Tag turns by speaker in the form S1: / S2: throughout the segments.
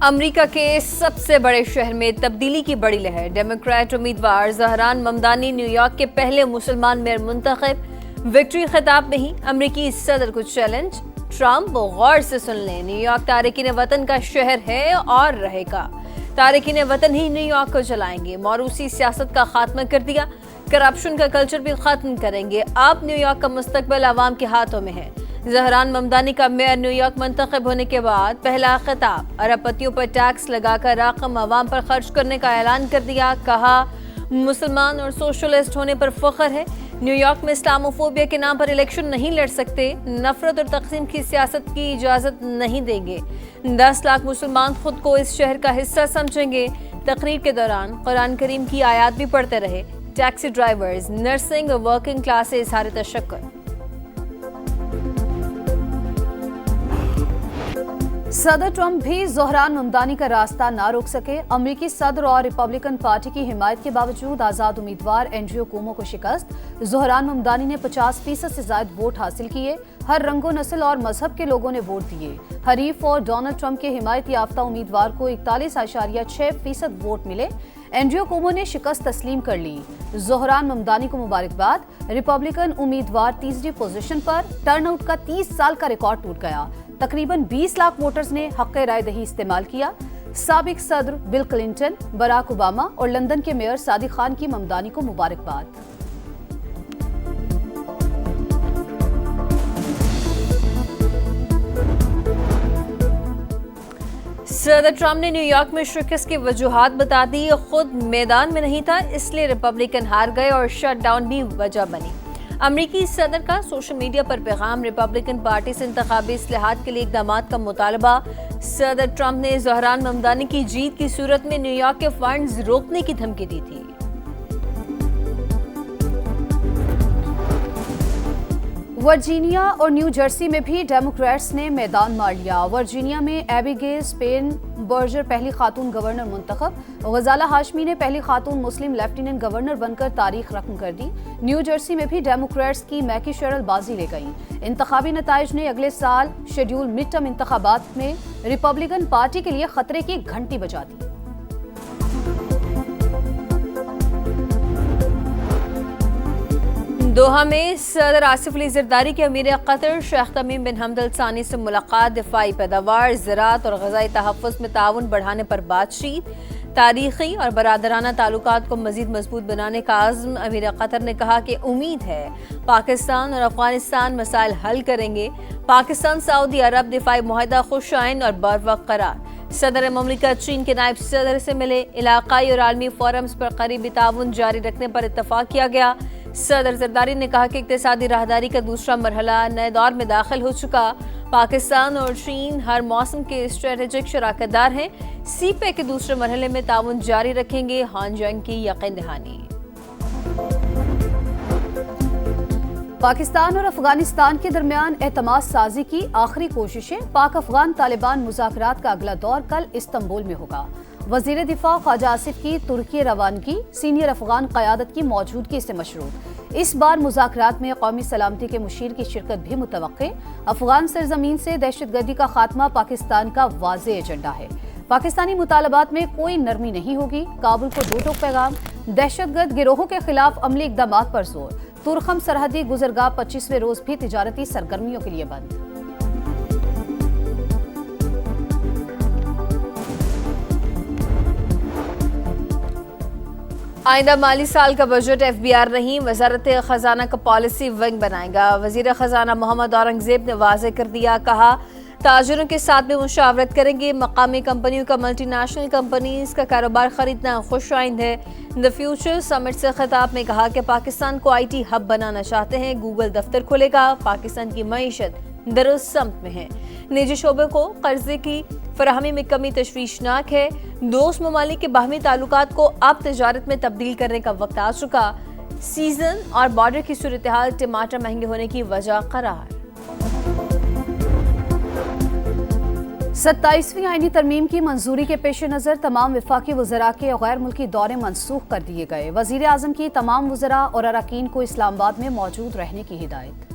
S1: امریکہ کے سب سے بڑے شہر میں تبدیلی کی بڑی لہر۔ ڈیموکریٹ امیدوار زہران ممدانی نیو یارک کے پہلے مسلمان میئر منتخب۔ وکٹری خطاب میں ہی امریکی صدر کو چیلنج۔ ٹرمپ غور سے سن لیں، نیو یارک تارکین وطن کا شہر ہے اور رہے گا۔ تارکین وطن ہی نیو یارک کو چلائیں گے۔ موروثی سیاست کا خاتمہ کر دیا، کرپشن کا کلچر بھی ختم کریں گے۔ اب نیو یارک کا مستقبل عوام کے ہاتھوں میں ہے۔ زہران ممدانی کا میئر نیو یارک منتخب ہونے کے بعد پہلا خطاب۔ ارب پتیوں پر ٹیکس لگا کر رقم عوام پر خرچ کرنے کا اعلان کر دیا۔ کہا مسلمان اور سوشلسٹ ہونے پر فخر ہے۔ نیو یارک میں اسلاموفوبیا کے نام پر الیکشن نہیں لڑ سکتے۔ نفرت اور تقسیم کی سیاست کی اجازت نہیں دیں گے۔ 10 لاکھ مسلمان خود کو اس شہر کا حصہ سمجھیں گے۔ تقریر کے دوران قرآن کریم کی آیات بھی پڑھتے رہے۔ ٹیکسی ڈرائیورز، نرسنگ اور ورکنگ کلاس سے اظہار تشکر۔
S2: صدر ٹرمپ بھی زہران ممدانی کا راستہ نہ روک سکے۔ امریکی صدر اور ریپبلکن پارٹی کی حمایت کے باوجود آزاد امیدوار اینڈریو کومو کو شکست۔ زہران ممدانی نے 50% سے زائد ووٹ حاصل کیے۔ ہر رنگ و نسل اور مذہب کے لوگوں نے ووٹ دیے۔ حریف اور ڈونلڈ ٹرمپ کے حمایت یافتہ امیدوار کو 41.6% ووٹ ملے۔ اینڈریو کومو نے شکست تسلیم کر لی۔ زہران ممدانی کو مبارکباد۔ ریپبلکن امیدوار تیسری پوزیشن پر۔ ٹرن آؤٹ کا 30 سال کا ریکارڈ ٹوٹ گیا۔ تقریباً 20 لاکھ ووٹرز نے حق رائے دہی استعمال کیا۔ سابق صدر بل کلنٹن، براک اوباما اور لندن کے میئر صادق خان کی ممدانی کو مبارکباد۔
S1: صدر ٹرمپ نے نیو یارک میں شکست کی وجوہات بتا دی۔ خود میدان میں نہیں تھا، اس لیے ریپبلکن ہار گئے اور شٹ ڈاؤن بھی وجہ بنی۔ امریکی صدر کا سوشل میڈیا پر پیغام۔ ریپبلکن پارٹی سے انتخابی اصلاحات کے لیے اقدامات کا مطالبہ۔ صدر ٹرمپ نے زہران ممدانی کی جیت کی صورت میں نیو یارک کے فنڈز روکنے کی دھمکی دی تھی۔
S2: ورجینیا اور نیو جرسی میں بھی ڈیموکریٹس نے میدان مار لیا۔ ورجینیا میں ایبیگیل اسپین برجر پہلی خاتون گورنر منتخب۔ غزالہ ہاشمی نے پہلی خاتون مسلم لیفٹیننٹ گورنر بن کر تاریخ رقم کر دی۔ نیو جرسی میں بھی ڈیموکریٹس کی میکی شیرل بازی لے گئیں۔ انتخابی نتائج نے اگلے سال شیڈول مڈ ٹرم انتخابات میں ریپبلکن پارٹی کے لیے خطرے کی گھنٹی بجا دی۔
S1: دوحہ میں صدر آصف علی زرداری کے امیر قطر شیخ تمیم بن حمد ال ثانی سے ملاقات۔ دفاعی پیداوار، زراعت اور غذائی تحفظ میں تعاون بڑھانے پر بات چیت۔ تاریخی اور برادرانہ تعلقات کو مزید مضبوط بنانے کا عزم۔ امیر قطر نے کہا کہ امید ہے پاکستان اور افغانستان مسائل حل کریں گے۔ پاکستان سعودی عرب دفاعی معاہدہ خوش آئند اور بروقت قرار۔ صدر مملکت چین کے نائب صدر سے ملے۔ علاقائی اور عالمی فورمز پر قریبی تعاون جاری رکھنے پر اتفاق کیا گیا۔ صدر زرداری نے کہا کہ اقتصادی راہداری کا دوسرا مرحلہ نئے دور میں داخل ہو چکا۔ پاکستان اور چین ہر موسم کے اسٹریٹجک شراکت دار ہیں۔ سی پیک کے دوسرے مرحلے میں تعاون جاری رکھیں گے۔ ہان جنگ کی یقین دہانی۔
S2: پاکستان اور افغانستان کے درمیان اعتماد سازی کی آخری کوششیں۔ پاک افغان طالبان مذاکرات کا اگلا دور کل استنبول میں ہوگا۔ وزیر دفاع خواجہ آصف کی ترکی روانگی سینئر افغان قیادت کی موجودگی سے مشروط۔ اس بار مذاکرات میں قومی سلامتی کے مشیر کی شرکت بھی متوقع۔ افغان سرزمین سے دہشت گردی کا خاتمہ پاکستان کا واضح ایجنڈا ہے۔ پاکستانی مطالبات میں کوئی نرمی نہیں ہوگی۔ کابل کو دو ٹوک پیغام۔ دہشت گرد گروہوں کے خلاف عملی اقدامات پر زور۔ تورخم سرحدی گزرگاہ 25ویں روز بھی تجارتی سرگرمیوں کے لیے بند۔
S1: آئندہ مالی سال کا بجٹ ایف بی آر نہیں، وزارت خزانہ کا پالیسی ونگ بنائے گا۔ وزیر خزانہ محمد اورنگزیب نے واضح کر دیا۔ کہا تاجروں کے ساتھ بھی مشاورت کریں گے۔ مقامی کمپنیوں کا ملٹی نیشنل کمپنیز کا کاروبار خریدنا خوش آئند ہے۔ دی فیوچر سمٹ سے خطاب میں کہا کہ پاکستان کو آئی ٹی ہب بنانا چاہتے ہیں۔ گوگل دفتر کھلے گا۔ پاکستان کی معیشت درست سمت میں ہے۔ نجی شعبے کو قرضے کی فراہمی میں کمی تشویشناک ہے۔ دوست ممالک کے باہمی تعلقات کو اب تجارت میں تبدیل کرنے کا وقت آ چکا۔ سیزن اور بارڈر کی صورتحال ٹماٹر مہنگے ہونے کی وجہ قرار۔
S2: 27ویں آئینی ترمیم کی منظوری کے پیش نظر تمام وفاقی وزراء کے غیر ملکی دورے منسوخ کر دیے گئے۔ وزیر اعظم کی تمام وزراء اور اراکین کو اسلام آباد میں موجود رہنے کی ہدایت۔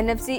S1: NFC